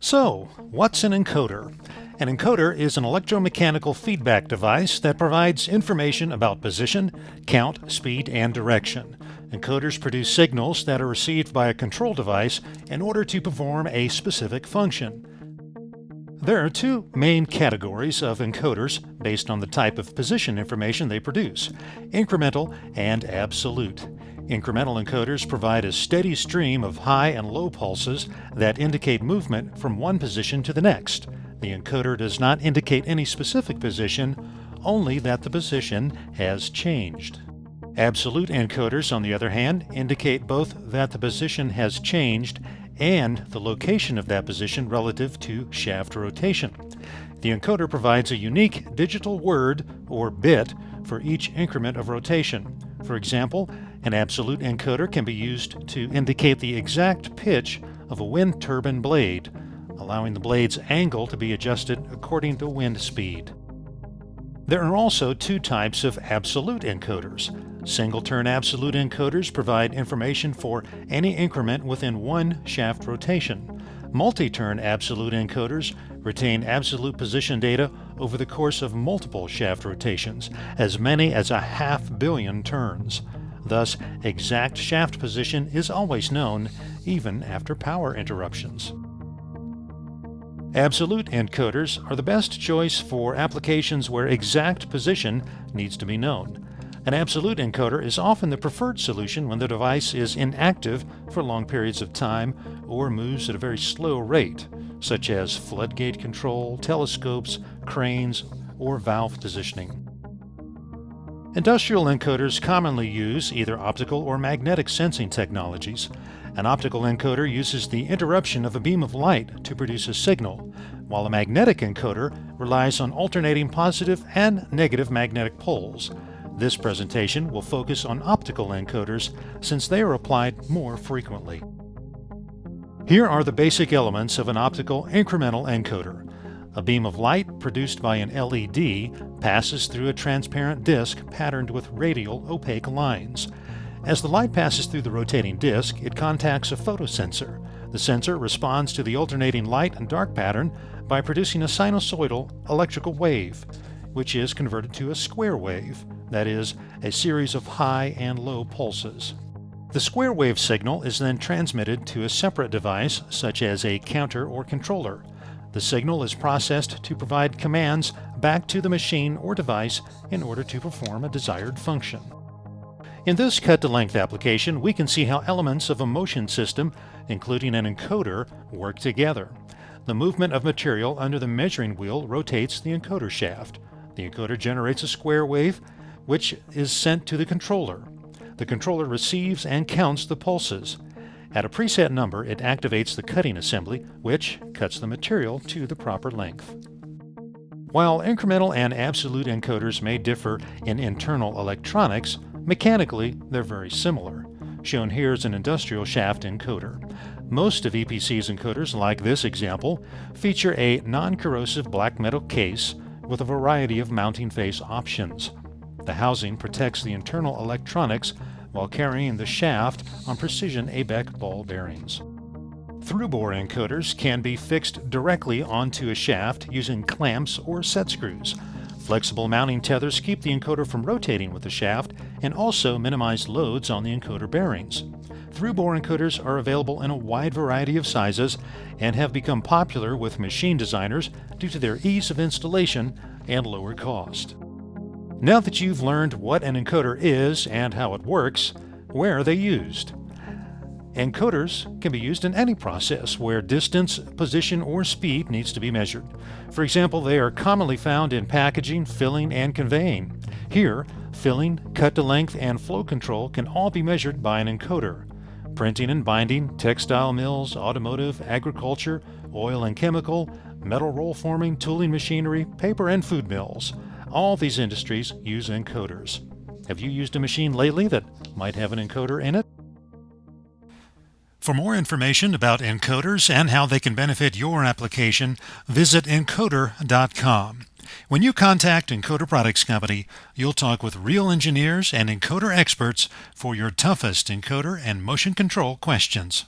So, what's an encoder? An encoder is an electromechanical feedback device that provides information about position, count, speed, and direction. Encoders produce signals that are received by a control device in order to perform a specific function. There are two main categories of encoders based on the type of position information they produce: incremental and absolute. Incremental encoders provide a steady stream of high and low pulses that indicate movement from one position to the next. The encoder does not indicate any specific position, only that the position has changed. Absolute encoders, on the other hand, indicate both that the position has changed and the location of that position relative to shaft rotation. The encoder provides a unique digital word, or bit, for each increment of rotation. For example, an absolute encoder can be used to indicate the exact pitch of a wind turbine blade, allowing the blade's angle to be adjusted according to wind speed. There are also two types of absolute encoders. Single-turn absolute encoders provide information for any increment within one shaft rotation. Multi-turn absolute encoders retain absolute position data over the course of multiple shaft rotations, as many as 500 million turns. Thus, exact shaft position is always known, even after power interruptions. Absolute encoders are the best choice for applications where exact position needs to be known. An absolute encoder is often the preferred solution when the device is inactive for long periods of time or moves at a very slow rate, such as floodgate control, telescopes, cranes, or valve positioning. Industrial encoders commonly use either optical or magnetic sensing technologies. An optical encoder uses the interruption of a beam of light to produce a signal, while a magnetic encoder relies on alternating positive and negative magnetic poles. This presentation will focus on optical encoders since they are applied more frequently. Here are the basic elements of an optical incremental encoder. A beam of light produced by an LED passes through a transparent disc patterned with radial opaque lines. As the light passes through the rotating disc, it contacts a photosensor. The sensor responds to the alternating light and dark pattern by producing a sinusoidal electrical wave, which is converted to a square wave, that is, a series of high and low pulses. The square wave signal is then transmitted to a separate device, such as a counter or controller. The signal is processed to provide commands back to the machine or device in order to perform a desired function. In this cut-to-length application, we can see how elements of a motion system, including an encoder, work together. The movement of material under the measuring wheel rotates the encoder shaft. The encoder generates a square wave, which is sent to the controller. The controller receives and counts the pulses. At a preset number, it activates the cutting assembly, which cuts the material to the proper length. While incremental and absolute encoders may differ in internal electronics, mechanically they're very similar. Shown here is an industrial shaft encoder. Most of EPC's encoders, like this example, feature a non-corrosive black metal case with a variety of mounting face options. The housing protects the internal electronics while carrying the shaft on precision ABEC ball bearings. Through-bore encoders can be fixed directly onto a shaft using clamps or set screws. Flexible mounting tethers keep the encoder from rotating with the shaft and also minimize loads on the encoder bearings. Through-bore encoders are available in a wide variety of sizes and have become popular with machine designers due to their ease of installation and lower cost. Now that you've learned what an encoder is and how it works, where are they used? Encoders can be used in any process where distance, position, or speed needs to be measured. For example, they are commonly found in packaging, filling, and conveying. Here, filling, cut-to-length, and flow control can all be measured by an encoder. Printing and binding, textile mills, automotive, agriculture, oil and chemical, metal roll forming, tooling machinery, paper and food mills. All these industries use encoders. Have you used a machine lately that might have an encoder in it? For more information about encoders and how they can benefit your application, visit Encoder.com. When you contact Encoder Products Company, you'll talk with real engineers and encoder experts for your toughest encoder and motion control questions.